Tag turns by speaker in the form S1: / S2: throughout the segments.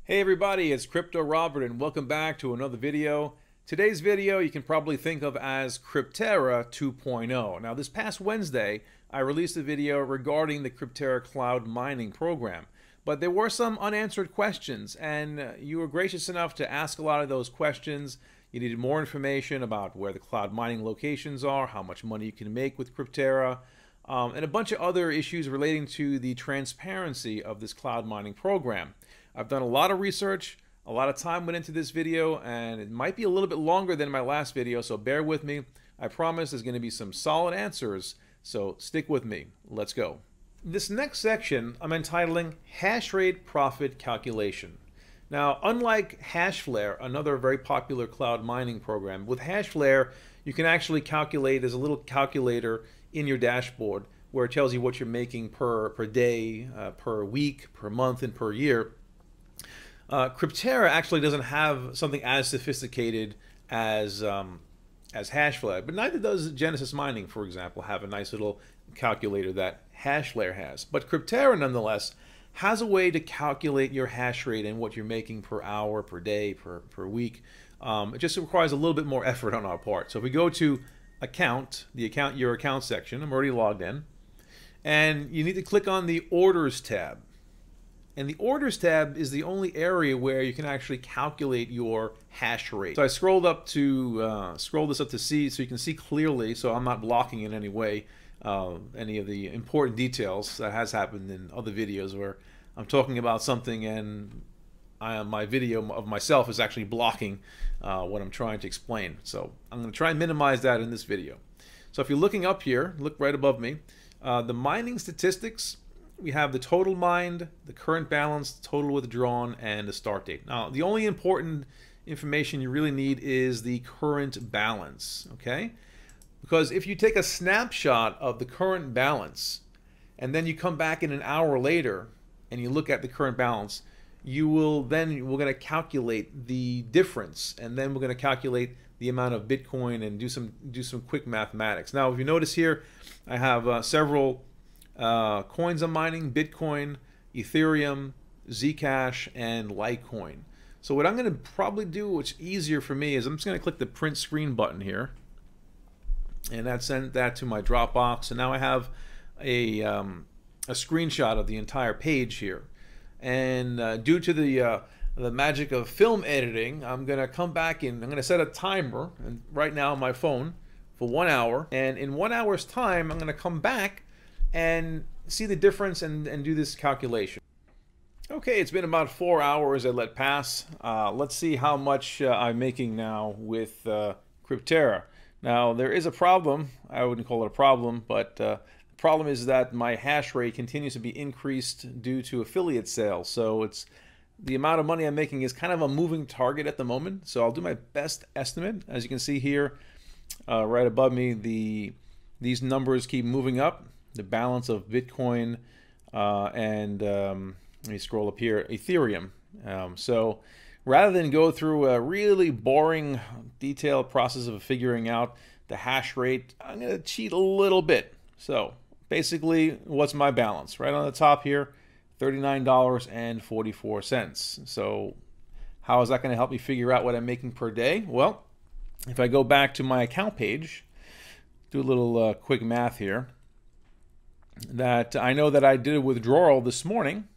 S1: Hey everybody, it's Crypto Robert and welcome back to another video. Today's video you can probably think of as Crypterra 2.0. Now this past Wednesday I released a video regarding the Crypterra cloud mining program. But there were some unanswered questions and you were gracious enough to ask a lot of those questions. You needed more information about where the cloud mining locations are, how much money you can make with Crypterra, and a bunch of other issues relating to the transparency of this cloud mining program. I've done a lot of research, a lot of time went into this video, and it might be a little bit longer than my last video, so bear with me. I promise there's going to be some solid answers, so stick with me. Let's go. This next section I'm entitling Hash Rate Profit Calculation. Now, unlike Hashflare, another very popular cloud mining program, with Hashflare you can actually calculate, there's a little calculator in your dashboard where it tells you what you're making per day, per week, per month, and per year. Crypterra actually doesn't have something as sophisticated as Hashflare, but neither does Genesis Mining, for example, have a nice little calculator that Hashflare has. But Crypterra, nonetheless, has a way to calculate your hash rate and what you're making per hour, per day, per week. It just requires a little bit more effort on our part. So if we go to your account section, I'm already logged in, and you need to click on the Orders tab. And the Orders tab is the only area where you can actually calculate your hash rate. So I scrolled this up to see, so you can see clearly, so I'm not blocking in any way any of the important details that has happened in other videos where I'm talking about something and my video of myself is actually blocking what I'm trying to explain. So I'm going to try and minimize that in this video. So if you're looking up here, look right above me, the mining statistics. We have the total mined, the current balance, the total withdrawn, and the start date. Now, the only important information you really need is the current balance, okay? Because if you take a snapshot of the current balance and then you come back in an hour later and you look at the current balance, we're going to calculate the difference, and then we're going to calculate the amount of Bitcoin and do some quick mathematics. Now, if you notice here, I have several coins I'm mining: Bitcoin, Ethereum, Zcash, and Litecoin. So what I'm going to probably do, which is easier for me, is I'm just going to click the print screen button here, and that sent that to my Dropbox. And now I have a screenshot of the entire page here. And due to the magic of film editing, I'm going to come back in. I'm going to set a timer, and right now on my phone, for 1 hour. And in 1 hour's time, I'm going to come back and see the difference and do this calculation. Okay, it's been about 4 hours I let pass. Let's see how much I'm making now with Crypterra. Now, there is a problem. I wouldn't call it a problem, but the problem is that my hash rate continues to be increased due to affiliate sales. So the amount of money I'm making is kind of a moving target at the moment. So I'll do my best estimate. As you can see here, right above me, these numbers keep moving up. The balance of Bitcoin and let me scroll up here, Ethereum. So rather than go through a really boring, detailed process of figuring out the hash rate, I'm going to cheat a little bit. So basically, what's my balance? Right on the top here, $39.44. So how is that going to help me figure out what I'm making per day? Well, if I go back to my account page, do a little quick math here, that I know that I did a withdrawal this morning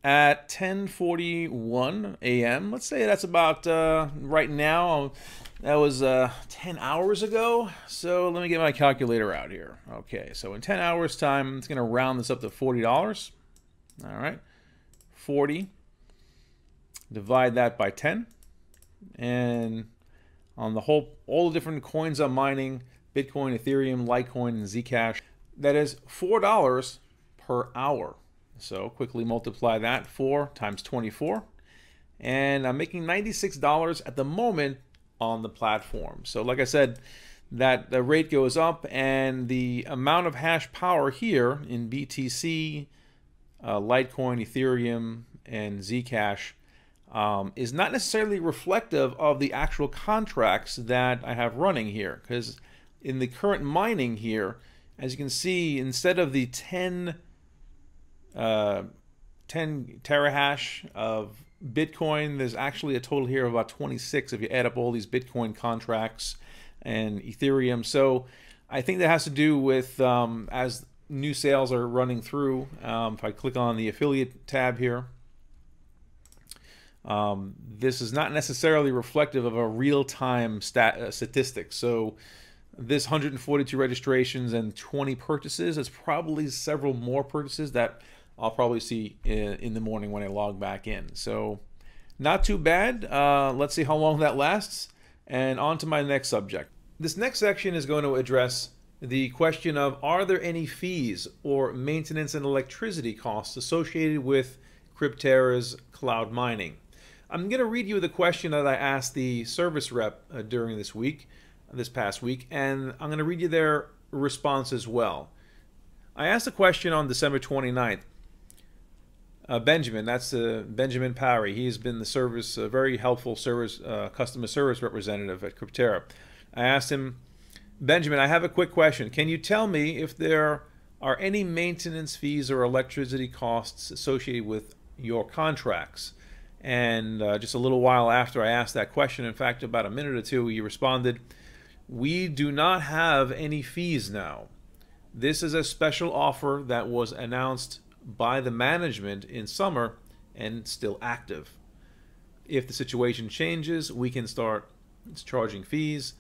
S1: at 10:41 a.m. Let's say that's about right now. That was 10 hours ago. So let me get my calculator out here. Okay, so in 10 hours time, it's going to round this up to $40. All right, 40. Divide that by 10, and on all the different coins I'm mining, Bitcoin, Ethereum, Litecoin, and Zcash, that is $4 per hour. So quickly multiply that, 4 times 24. And I'm making $96 at the moment on the platform. So like I said, that the rate goes up, and the amount of hash power here in BTC, Litecoin, Ethereum, and Zcash is not necessarily reflective of the actual contracts that I have running here. Because in the current mining here, as you can see, instead of the 10 terahash of Bitcoin, there's actually a total here of about 26 if you add up all these Bitcoin contracts and Ethereum. So I think that has to do with as new sales are running through. If I click on the affiliate tab here, this is not necessarily reflective of a real-time statistic. So this 142 registrations and 20 purchases is probably several more purchases that I'll probably see in the morning when I log back in. So not too bad. Let's see how long that lasts. And on to my next subject. This next section is going to address the question of, are there any fees or maintenance and electricity costs associated with Crypterra's cloud mining? I'm going to read you the question that I asked the service rep during this past week, and I'm going to read you their response as well. I asked a question on December 29th. Benjamin, that's Benjamin Parry. He's been the very helpful customer service representative at Crypterra. I asked him, Benjamin, I have a quick question. Can you tell me if there are any maintenance fees or electricity costs associated with your contracts? And just a little while after I asked that question, in fact, about a minute or two, he responded, we do not have any fees now. This is a special offer that was announced by the management in summer and still active. If the situation changes, we can start charging fees.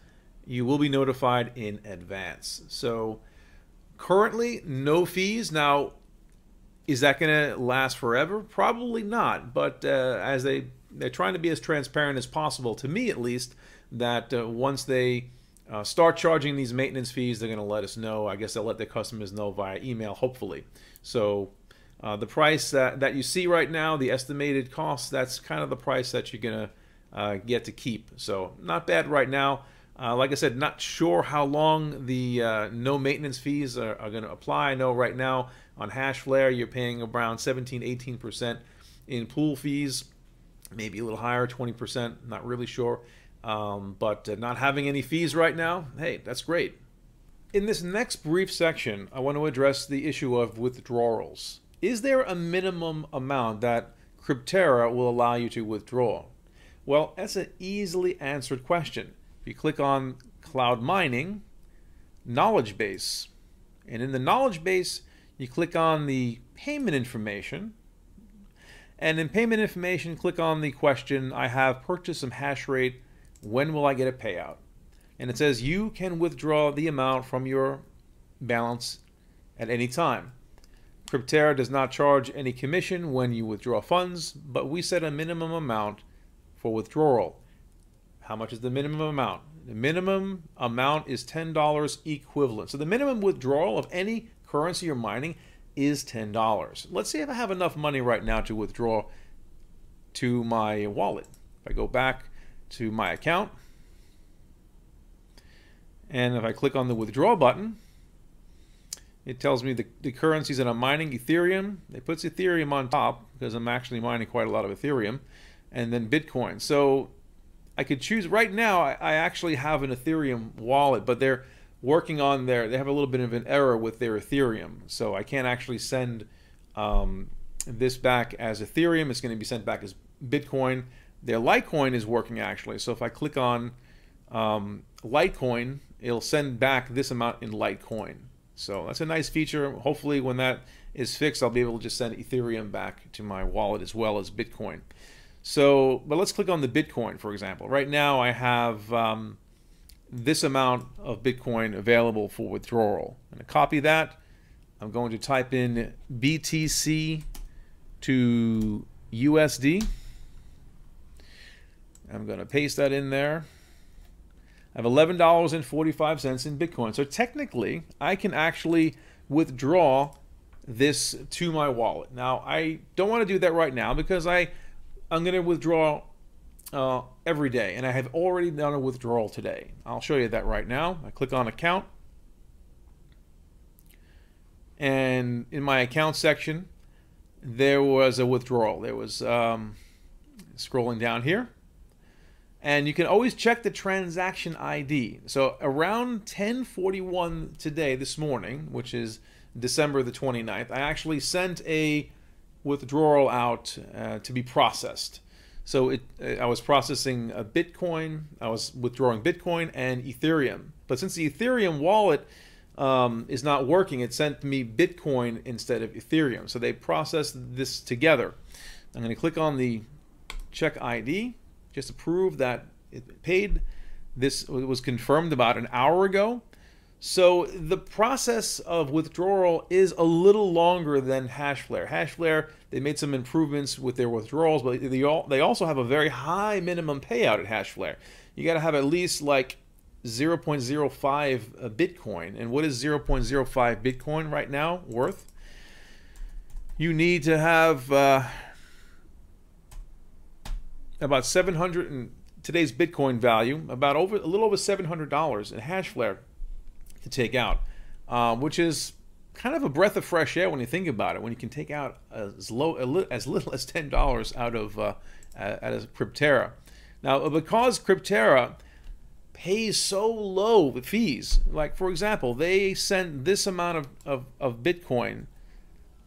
S1: You will be notified in advance. So currently, no fees. Now, is that going to last forever? Probably not. But as they're trying to be as transparent as possible, to me at least, that once they start charging these maintenance fees, they're going to let us know. I guess they'll let their customers know via email, hopefully. So the price that you see right now, the estimated cost, that's kind of the price that you're going to get to keep. So not bad right now. Like I said, not sure how long the no maintenance fees are going to apply. I know right now on Hashflare you're paying around 17–18% in pool fees, maybe a little higher, 20%, not really sure. But not having any fees right now, hey, that's great. In this next brief section, I want to address the issue of withdrawals. Is there a minimum amount that Crypterra will allow you to withdraw? Well, that's an easily answered question. If you click on Cloud Mining, Knowledge Base, and in the Knowledge Base, you click on the payment information, and in payment information, click on the question, I have purchased some hash rate, when will I get a payout? And it says you can withdraw the amount from your balance at any time. Crypterra does not charge any commission when you withdraw funds, but we set a minimum amount for withdrawal. How much is the minimum amount? The minimum amount is $10 equivalent. So the minimum withdrawal of any currency you're mining is $10. Let's see if I have enough money right now to withdraw to my wallet. If I go back to my account, and if I click on the withdraw button, it tells me the currencies that I'm mining. Ethereum, it puts Ethereum on top because I'm actually mining quite a lot of Ethereum, and then Bitcoin. So I could choose right now. I actually have an Ethereum wallet, but they're working on they have a little bit of an error with their Ethereum, so I can't actually send this back as Ethereum. It's going to be sent back as Bitcoin. Their Litecoin is working actually, so if I click on Litecoin, it'll send back this amount in Litecoin. So that's a nice feature. Hopefully when that is fixed, I'll be able to just send Ethereum back to my wallet as well as Bitcoin. So, but let's click on the Bitcoin, for example. Right now I have this amount of Bitcoin available for withdrawal. I'm going to copy that. I'm going to type in BTC to USD. I'm going to paste that in there. I have $11.45 in Bitcoin. So technically, I can actually withdraw this to my wallet. Now, I don't want to do that right now because I'm going to withdraw every day, and I have already done a withdrawal today. I'll show you that right now. I click on Account, and in my Account section, there was a withdrawal. There was scrolling down here. And you can always check the transaction ID. So around 10:41 today, this morning, which is December the 29th, I actually sent a withdrawal out to be processed. So I was processing a Bitcoin, I was withdrawing Bitcoin and Ethereum. But since the Ethereum wallet is not working, it sent me Bitcoin instead of Ethereum. So they processed this together. I'm going to click on the check ID just to prove that it paid. This was confirmed about an hour ago. So the process of withdrawal is a little longer than Hashflare. Hashflare, they made some improvements with their withdrawals, but they also have a very high minimum payout at Hashflare. You got to have at least like 0.05 Bitcoin. And what is 0.05 Bitcoin right now worth? You need to have about 700, and today's Bitcoin value, about a little over $700 in Hashflare to take out, which is kind of a breath of fresh air when you think about it. When you can take out as little as $10 out of Crypterra. Now, because Crypterra pays so low fees, like for example, they sent this amount of Bitcoin,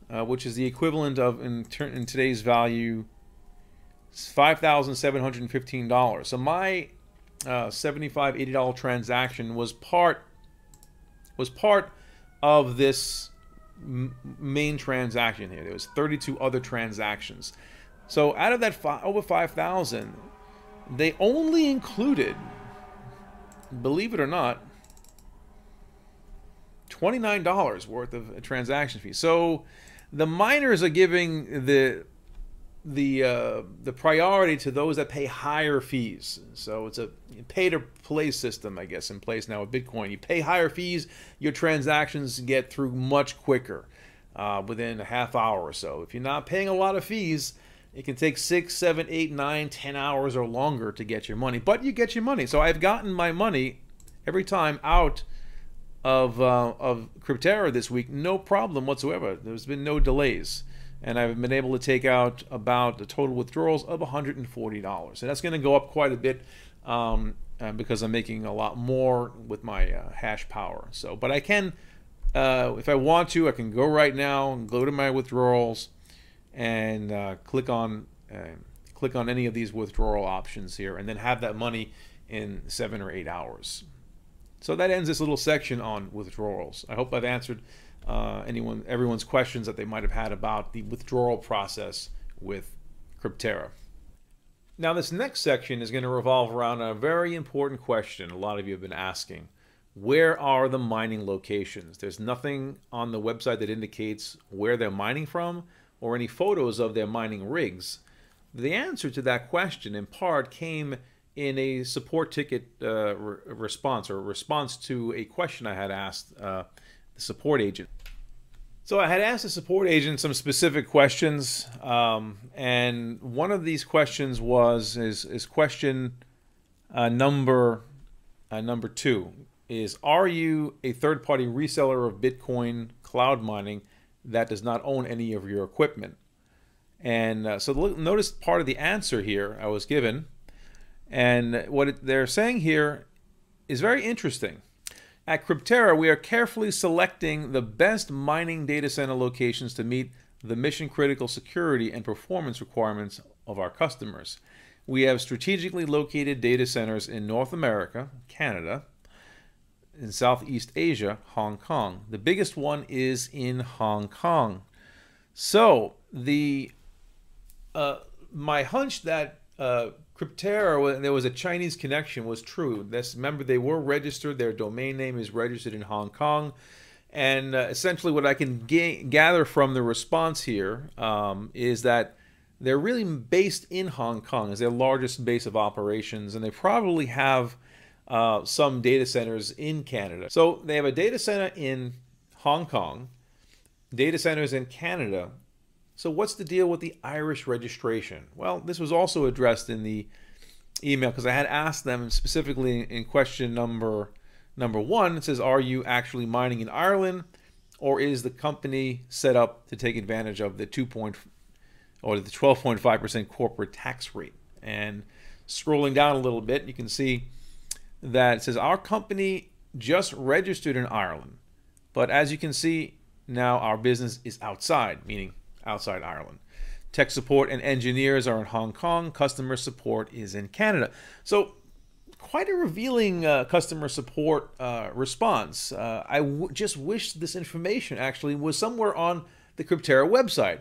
S1: which is the equivalent of in today's value $5,715. So my $75, $80 transaction was part of this main transaction here. There was 32 other transactions. So out of that over 5,000, they only included, believe it or not, $29 worth of a transaction fee. So the miners are giving the priority to those that pay higher fees. So it's a pay-to-play system, I guess, in place now with Bitcoin. You pay higher fees, your transactions get through much quicker, within a half hour or so. If you're not paying a lot of fees, it can take 6, 7, 8, 9, 10 hours or longer to get your money, but you get your money. So I've gotten my money every time out of Crypterra this week, no problem whatsoever. There's been no delays. And I've been able to take out about the total withdrawals of $140. And that's going to go up quite a bit because I'm making a lot more with my hash power. So, but I can, if I want to, I can go right now and go to my withdrawals and click on any of these withdrawal options here, and then have that money in 7 or 8 hours. So that ends this little section on withdrawals. I hope I've answered everyone's questions that they might have had about the withdrawal process with Crypterra. Now this next section is going to revolve around a very important question a lot of you have been asking. Where are the mining locations? There's nothing on the website that indicates where they're mining from or any photos of their mining rigs. The answer to that question in part came in a support ticket response, or response to a question I had asked the support agent. So I had asked the support agent some specific questions, and one of these questions is question number 2 is, are you a third-party reseller of Bitcoin cloud mining that does not own any of your equipment? And so notice part of the answer here I was given, and what they're saying here is very interesting. At Crypterra, we are carefully selecting the best mining data center locations to meet the mission-critical security and performance requirements of our customers. We have strategically located data centers in North America, Canada, in Southeast Asia, Hong Kong. The biggest one is in Hong Kong. So my hunch that Crypterra, there was a Chinese connection, was true. Remember, they were registered. Their domain name is registered in Hong Kong. And essentially what I can gather from the response here is that they're really based in Hong Kong as their largest base of operations. And they probably have some data centers in Canada. So they have a data center in Hong Kong, data centers in Canada. So what's the deal with the Irish registration? Well, this was also addressed in the email because I had asked them specifically in question number 1. It says, are you actually mining in Ireland, or is the company set up to take advantage of the 12.5% corporate tax rate? And scrolling down a little bit, you can see that it says our company just registered in Ireland, but as you can see now, our business is outside, meaning outside Ireland. Tech support and engineers are in Hong Kong. Customer support is in Canada. So quite a revealing customer support response. Just wish this information actually was somewhere on the Crypterra website.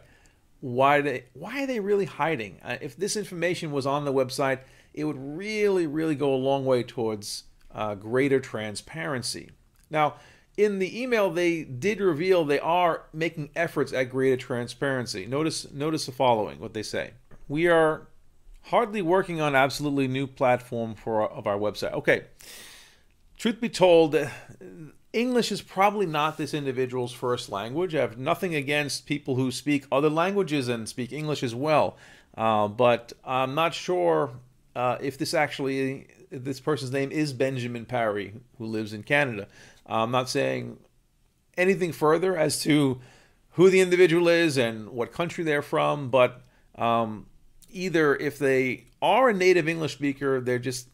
S1: Why are they really hiding? If this information was on the website, it would really go a long way towards greater transparency. Now, in the email, they did reveal they are making efforts at greater transparency. Notice the following, what they say. We are hardly working on absolutely new platform of our website. Okay, truth be told, English is probably not this individual's first language. I have nothing against people who speak other languages and speak English as well, but I'm not sure if this person's name is Benjamin Parry, who lives in Canada. I'm not saying anything further as to who the individual is and what country they're from, but either if they are a native English speaker, they just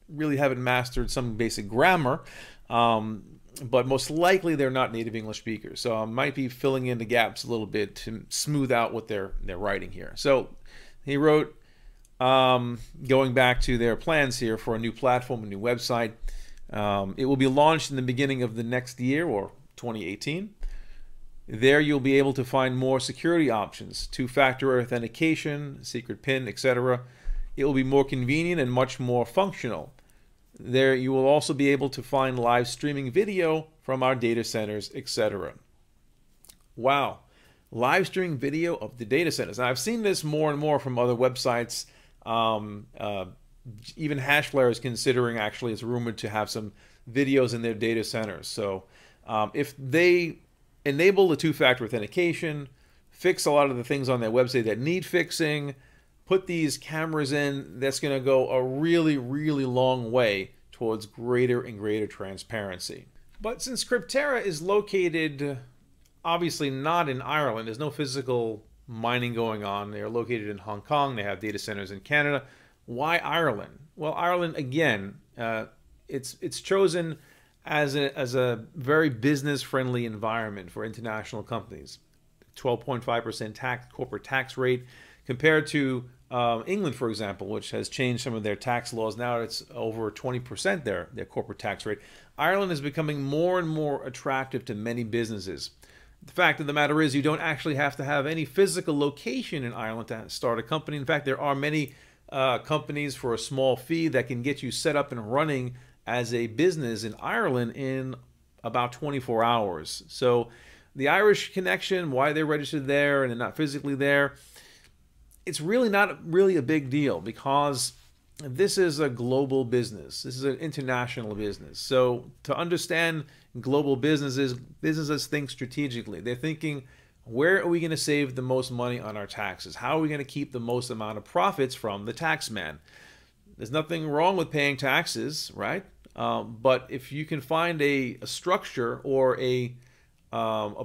S1: really haven't mastered some basic grammar, but most likely they're not native English speakers. So I might be filling in the gaps a little bit to smooth out what they're writing here. So he wrote, going back to their plans here for a new platform, a new website. It will be launched in the beginning of the next year, or 2018. There you'll be able to find more security options, two-factor authentication, secret PIN, etc. It will be more convenient and much more functional. There you will also be able to find live streaming video from our data centers, etc. Wow, live streaming video of the data centers. Now, I've seen this more and more from other websites. Even Hashflare is considering, actually, it's rumored to have some videos in their data centers. So if they enable the two-factor authentication, fix a lot of the things on their website that need fixing, put these cameras in, that's going to go a really long way towards greater and greater transparency. But since Crypterra is located obviously not in Ireland, there's no physical mining going on. They are located in Hong Kong. They have data centers in Canada. Why Ireland? Well, Ireland, again, it's chosen as a very business-friendly environment for international companies. 12.5% corporate tax rate, compared to England, for example, which has changed some of their tax laws. Now it's over 20% their corporate tax rate. Ireland is becoming more and more attractive to many businesses. The fact of the matter is, you don't actually have to have any physical location in Ireland to start a company. In fact, there are many companies for a small fee that can get you set up and running as a business in Ireland in about 24 hours. So the Irish connection, why they're registered there and they're not physically there, it's really not really a big deal, because this is a global business. This is an international business. So to understand global businesses think strategically. They're thinking, where are we going to save the most money on our taxes? How are we going to keep the most amount of profits from the tax man? There's nothing wrong with paying taxes, right? But if you can find a structure or a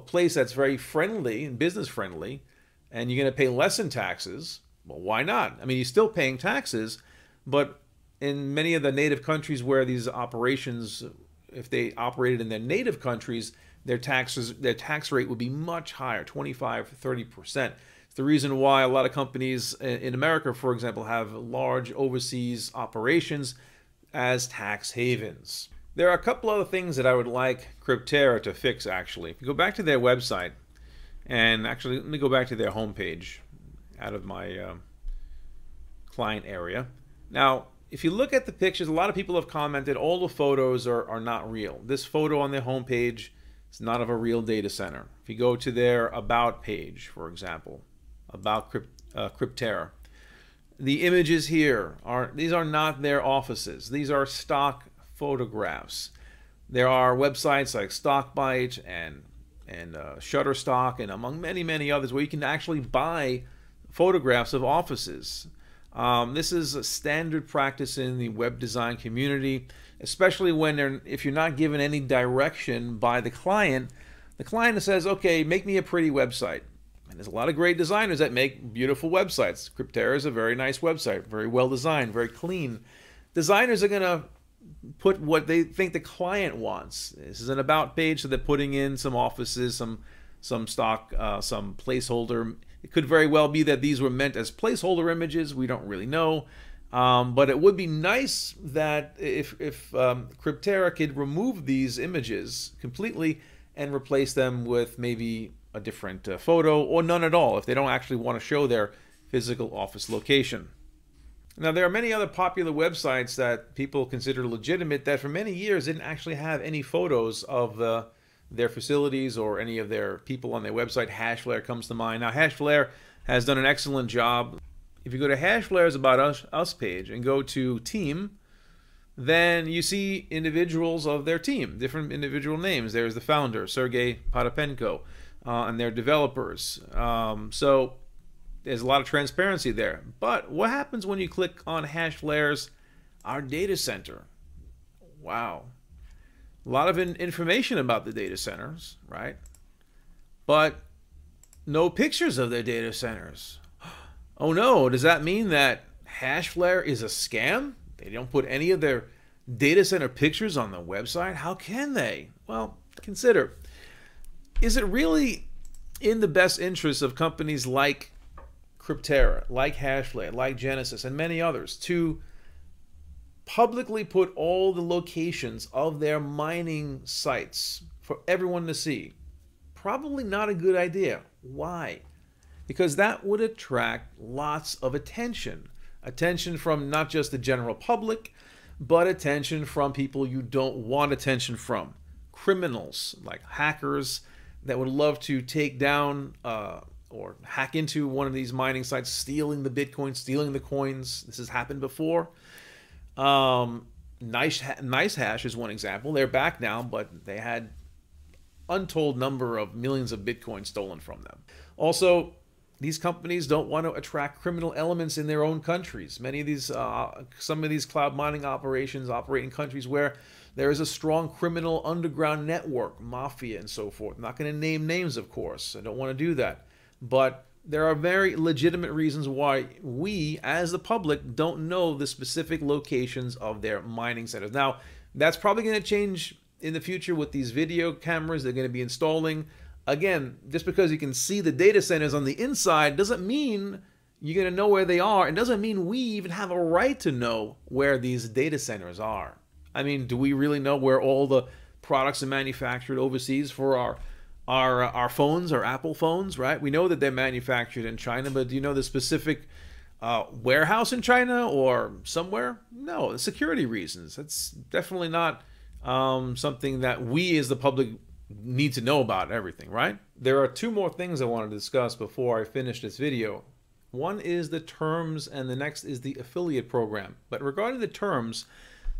S1: place that's very friendly and business friendly, and you're going to pay less in taxes, well, why not? I mean, you're still paying taxes, but in many of the native countries where these operations, if they operated in their native countries, their tax rate would be much higher, 25 to 30%. It's the reason why a lot of companies in America, for example, have large overseas operations as tax havens. There are a couple other things that I would like Crypterra to fix, actually. If you go back to their website, and actually let me go back to their homepage out of my client area. Now, if you look at the pictures, a lot of people have commented all the photos are not real. This photo on their homepage is not of a real data center. If you go to their About page, for example, About Crypterra, the images here these are not their offices. These are stock photographs. There are websites like StockBite and Shutterstock, and among many others, where you can actually buy photographs of offices. This is a standard practice in the web design community, especially if you're not given any direction by the client. The client says, okay, make me a pretty website. And there's a lot of great designers that make beautiful websites. Crypterra is a very nice website, very well designed, very clean. Designers are going to put what they think the client wants. This is an About page, so they're putting in some offices, some stock, some placeholder It could very well be that these were meant as placeholder images. We don't really know. But it would be nice that if Crypterra could remove these images completely and replace them with maybe a different photo or none at all if they don't actually want to show their physical office location. Now, there are many other popular websites that people consider legitimate that for many years didn't actually have any photos of their facilities or any of their people on their website. Hashflare comes to mind. Now, Hashflare has done an excellent job. If you go to Hashflare's About Us page and go to Team, then you see individuals of their team, different individual names. There's the founder, Sergey Potapenko, and their developers. So there's a lot of transparency there. But what happens when you click on Hashflare's Our Data Center? Wow. A lot of information about the data centers, right? But no pictures of their data centers. Oh no, does that mean that Hashflare is a scam? They don't put any of their data center pictures on the website? How can they? Well, consider, is it really in the best interest of companies like Crypterra, like Hashflare, like Genesis, and many others to publicly put all the locations of their mining sites for everyone to see? Probably not a good idea. Why? Because that would attract lots of attention. Attention from not just the general public, but attention from people you don't want attention from. Criminals, like hackers that would love to take down or hack into one of these mining sites, stealing the Bitcoin, stealing the coins. This has happened before. Nice Hash is one example. They're back now, but they had untold number of millions of Bitcoin stolen from them. Also, these companies don't want to attract criminal elements in their own countries. Many of these, some of these cloud mining operations operate in countries where there is a strong criminal underground network, mafia and so forth. I'm not going to name names, of course. I don't want to do that. But there are very legitimate reasons why we, as the public, don't know the specific locations of their mining centers. Now, that's probably going to change in the future with these video cameras they're going to be installing. Again, just because you can see the data centers on the inside doesn't mean you're going to know where they are. It doesn't mean we even have a right to know where these data centers are. I mean, do we really know where all the products are manufactured overseas for our phones, our Apple phones, right? We know that they're manufactured in China, but do you know the specific warehouse in China or somewhere? No, security reasons. That's definitely not something that we as the public need to know about everything, right? There are two more things I want to discuss before I finish this video. One is the terms and the next is the affiliate program. But regarding the terms,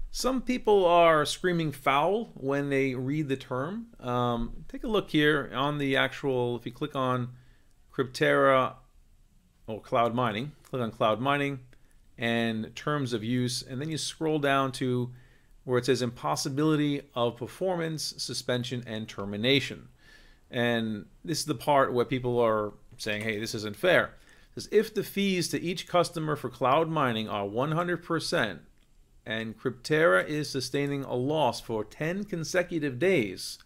S1: some people are screaming foul when they read the term. Take a look here on the actual, if you click on Crypterra or cloud mining, click on cloud mining and terms of use, and then you scroll down to where it says impossibility of performance, suspension, and termination. And this is the part where people are saying, hey, this isn't fair. It says, if the fees to each customer for cloud mining are 100% and Crypterra is sustaining a loss for 10 consecutive days,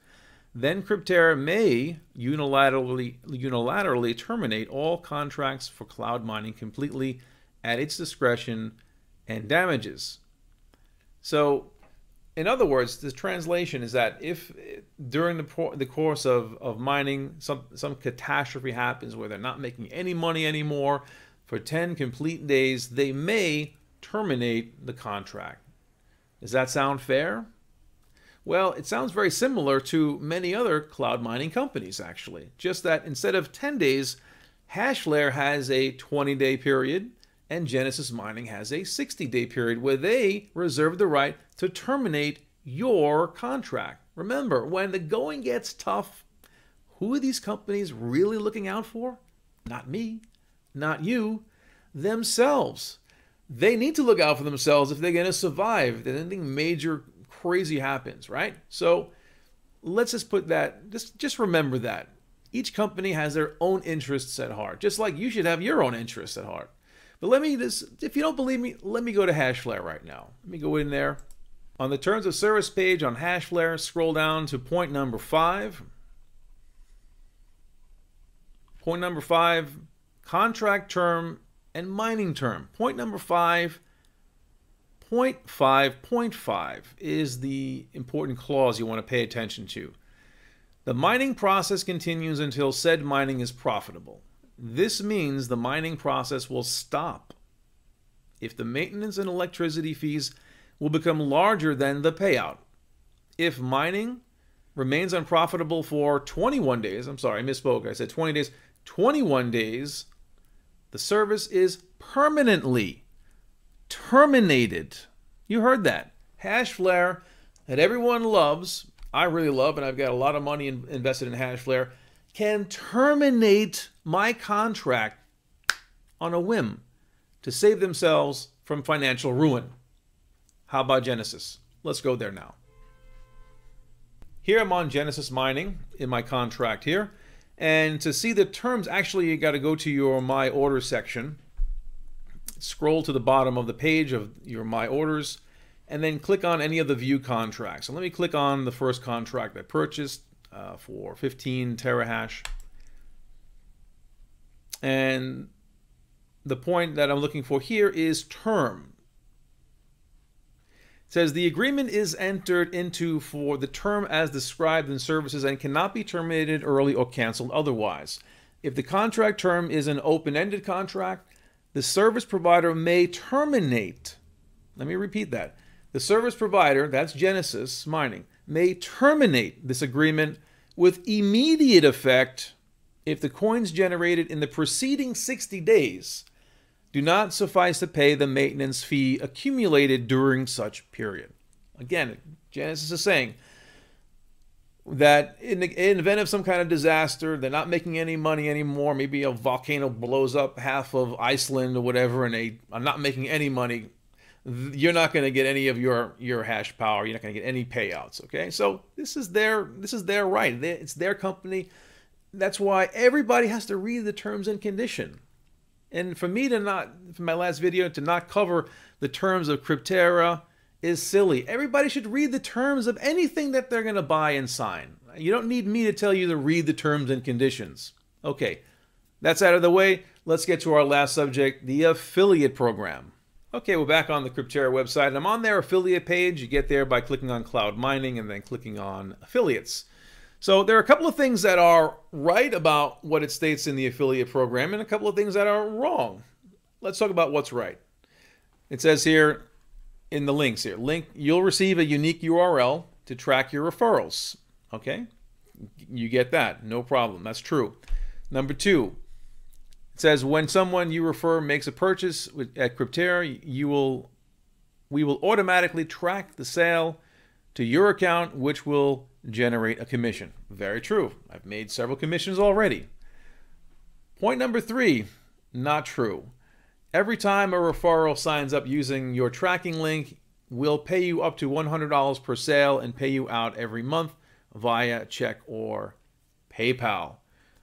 S1: then Crypterra may unilaterally terminate all contracts for cloud mining completely at its discretion and damages. So, in other words, the translation is that if during the course of mining some catastrophe happens where they're not making any money anymore for 10 complete days, they may terminate the contract. Does that sound fair? Well, it sounds very similar to many other cloud mining companies, actually. Just that instead of 10 days, Hashflare has a 20-day period and Genesis Mining has a 60-day period where they reserve the right to terminate your contract. Remember, when the going gets tough, who are these companies really looking out for? Not me, not you, themselves. They need to look out for themselves if they're going to survive, if anything major crazy happens, right? So let's just put that, just remember that. Each company has their own interests at heart, just like you should have your own interests at heart. But let me just, if you don't believe me, let me go to Hashflare right now. Let me go in there. On the Terms of Service page on Hashflare, scroll down to point number 5. Point number 5 contract term and mining term. Point number 5, point 5.5 is the important clause you want to pay attention to. The mining process continues until said mining is profitable. This means the mining process will stop if the maintenance and electricity fees will become larger than the payout. If mining remains unprofitable for 21 days, I'm sorry, I misspoke, I said 20 days, 21 days, the service is permanently terminated. You heard that. Hashflare that everyone loves, I really love, and I've got a lot of money invested in Hashflare, can terminate my contract on a whim to save themselves from financial ruin. How about Genesis? Let's go there now. Here I'm on Genesis Mining in my contract here. And to see the terms, actually you got to go to your My Orders section. Scroll to the bottom of the page of your My Orders and then click on any of the view contracts. So let me click on the first contract I purchased for 15 terahash. And the point that I'm looking for here is term. It says the agreement is entered into for the term as described in services and cannot be terminated early or canceled otherwise. If the contract term is an open-ended contract, the service provider may terminate. Let me repeat that. The service provider, that's Genesis Mining, may terminate this agreement with immediate effect if the coins generated in the preceding 60 days do not suffice to pay the maintenance fee accumulated during such period. Again, Genesis is saying that in the event of some kind of disaster, they're not making any money anymore. Maybe a volcano blows up half of Iceland or whatever, and they are not making any money. You're not going to get any of your hash power. You're not going to get any payouts. Okay, so this is their right. It's their company. That's why everybody has to read the terms and condition. And for me to not, for my last video, to not cover the terms of Crypterra is silly. Everybody should read the terms of anything that they're going to buy and sign. You don't need me to tell you to read the terms and conditions. Okay, that's out of the way. Let's get to our last subject, the affiliate program. Okay, we're back on the Crypterra website, and I'm on their affiliate page. You get there by clicking on Cloud Mining and then clicking on Affiliates. So there are a couple of things that are right about what it states in the affiliate program and a couple of things that are wrong. Let's talk about what's right. It says here in the links here, you'll receive a unique URL to track your referrals. Okay, you get that, no problem, that's true. Number 2, it says when someone you refer makes a purchase at Crypterra, we will automatically track the sale to your account, which will generate a commission. Very true. I've made several commissions already. Point number 3, not true. Every time a referral signs up using your tracking link, we'll pay you up to $100 per sale and pay you out every month via check or PayPal.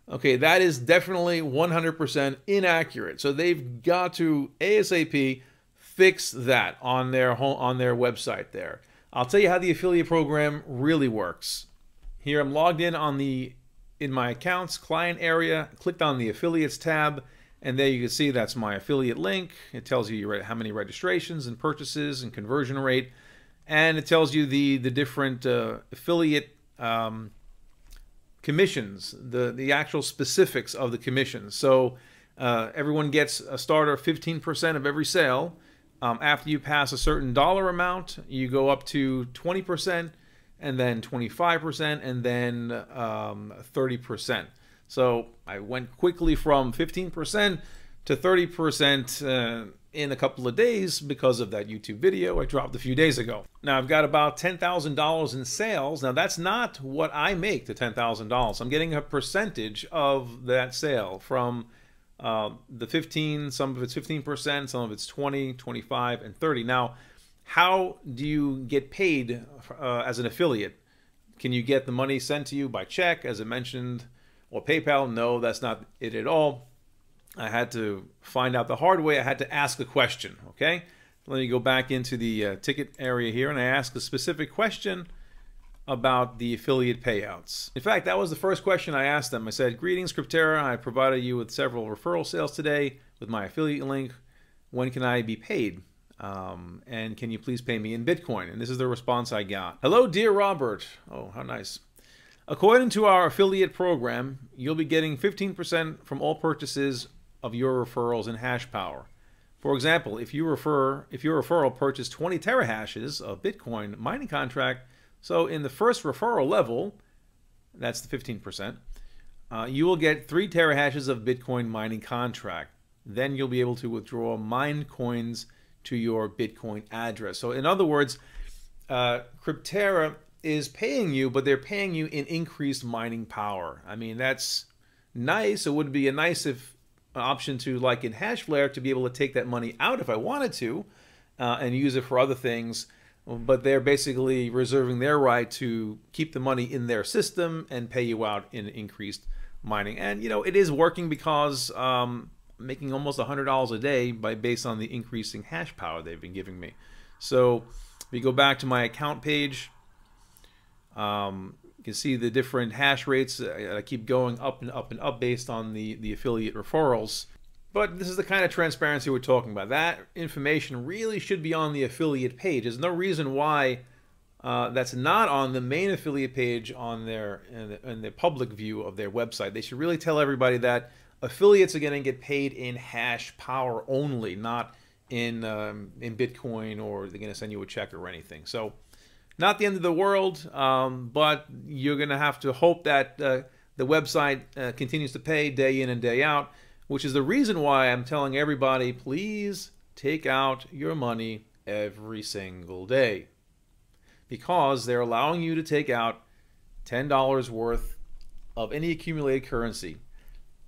S1: Okay, that is definitely 100% inaccurate. So they've got to ASAP fix that on their website there. I'll tell you how the affiliate program really works. Here I'm logged in in my accounts client area, clicked on the affiliates tab, and there you can see that's my affiliate link. It tells you how many registrations and purchases and conversion rate, and it tells you the different affiliate commissions, the actual specifics of the commissions. So everyone gets a starter 15% of every sale. After you pass a certain dollar amount, you go up to 20%, and then 25%, and then 30%. So I went quickly from 15% to 30% in a couple of days because of that YouTube video I dropped a few days ago. Now I've got about $10,000 in sales. Now that's not what I make, the $10,000. I'm getting a percentage of that sale from the 15, some of it's 15%, some of it's 20, 25, and 30. Now, how do you get paid as an affiliate? Can you get the money sent to you by check, as I mentioned, or PayPal? No, that's not it at all. I had to find out the hard way. I had to ask a question, okay? Let me go back into the ticket area here, and I asked a specific question. about the affiliate payouts. In fact, that was the first question I asked them. I said, "Greetings, Crypterra. I provided you with several referral sales today with my affiliate link. When can I be paid? And can you please pay me in Bitcoin?" And this is the response I got. "Hello, dear Robert." Oh, how nice. "According to our affiliate program, you'll be getting 15% from all purchases of your referrals in hash power. For example, if your referral purchased 20 terahashes of Bitcoin mining contract, so in the first referral level, that's the 15%, you will get 3 terahashes of Bitcoin mining contract. Then you'll be able to withdraw mined coins to your Bitcoin address." So in other words, Crypterra is paying you, but they're paying you in increased mining power. I mean, that's nice. It would be a nice option to, like in Hashflare, to be able to take that money out if I wanted to and use it for other things. But they're basically reserving their right to keep the money in their system and pay you out in increased mining. And, you know, it is working because making almost $100 a day based on the increasing hash power they've been giving me. So if you go back to my account page, you can see the different hash rates. I keep going up and up and up based on the affiliate referrals. But this is the kind of transparency we're talking about. That information really should be on the affiliate page. There's no reason why that's not on the main affiliate page on in the public view of their website. They should really tell everybody that affiliates are going to get paid in hash power only, not in Bitcoin, or they're going to send you a check or anything. So not the end of the world, but you're going to have to hope that the website continues to pay day in and day out, which is the reason why I'm telling everybody, please take out your money every single day, because they're allowing you to take out $10 worth of any accumulated currency.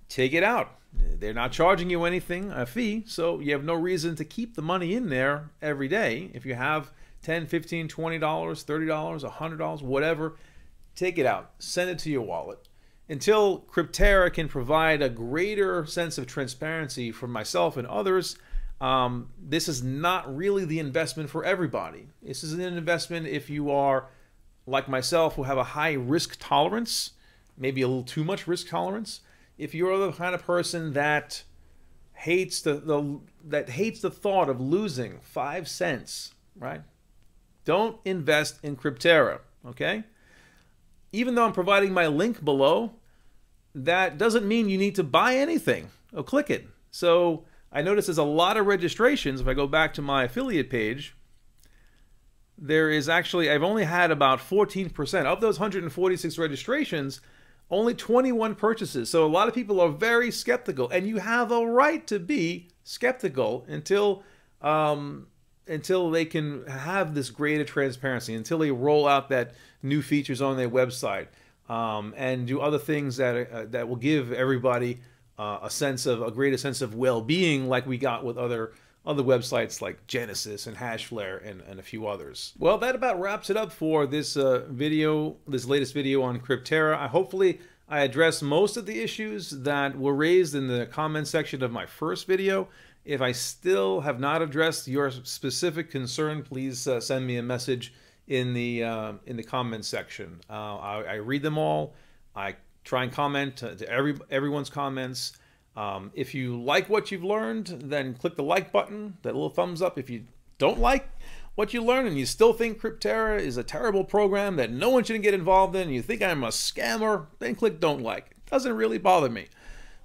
S1: Take it out. They're not charging you anything, a fee, so you have no reason to keep the money in there every day. If you have $10, $15, $20, $30, $100, whatever, take it out. Send it to your wallet. Until Crypterra can provide a greater sense of transparency for myself and others, this is not really the investment for everybody. This is an investment if you are, like myself, who have a high risk tolerance, maybe a little too much risk tolerance. If you're the kind of person that hates the thought of losing 5 cents, right? Don't invest in Crypterra, okay? Even though I'm providing my link below, that doesn't mean you need to buy anything. Oh, click it. So I notice there's a lot of registrations. If I go back to my affiliate page, there is actually, I've only had about 14%. Of those 146 registrations, only 21 purchases. So a lot of people are very skeptical, and you have a right to be skeptical until they can have this greater transparency, until they roll out that new features on their website and do other things that will give everybody a greater sense of well-being, like we got with other websites like Genesis and Hashflare and a few others. Well, that about wraps it up for this this latest video on Crypterra. Hopefully I addressed most of the issues that were raised in the comment section of my first video. If I still have not addressed your specific concern, please send me a message in the comment section. I read them all. I try and comment to everyone's comments. If you like what you've learned, then click the like button, that little thumbs up. If you don't like what you learn and you still think Crypterra is a terrible program that no one should get involved in, and you think I'm a scammer, then click don't like. It doesn't really bother me.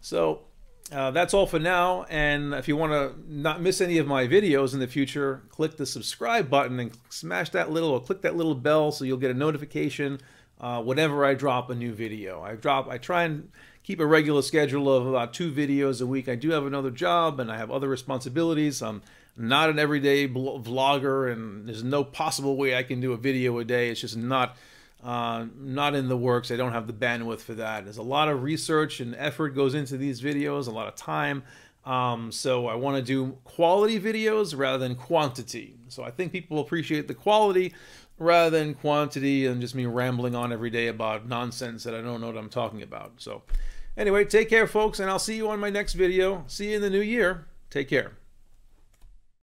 S1: So that's all for now, and if you want to not miss any of my videos in the future, click the subscribe button and smash that little, or click that little bell so you'll get a notification whenever I drop a new video. I try and keep a regular schedule of about 2 videos a week. I do have another job and I have other responsibilities. I'm not an everyday vlogger, and there's no possible way I can do a video a day. It's just not in the works. I don't have the bandwidth for that. There's a lot of research and effort goes into these videos, a lot of time. So I want to do quality videos rather than quantity. So I think people appreciate the quality rather than quantity and just me rambling on every day about nonsense that I don't know what I'm talking about. So anyway, take care, folks, and I'll see you on my next video. See you in the new year. Take care.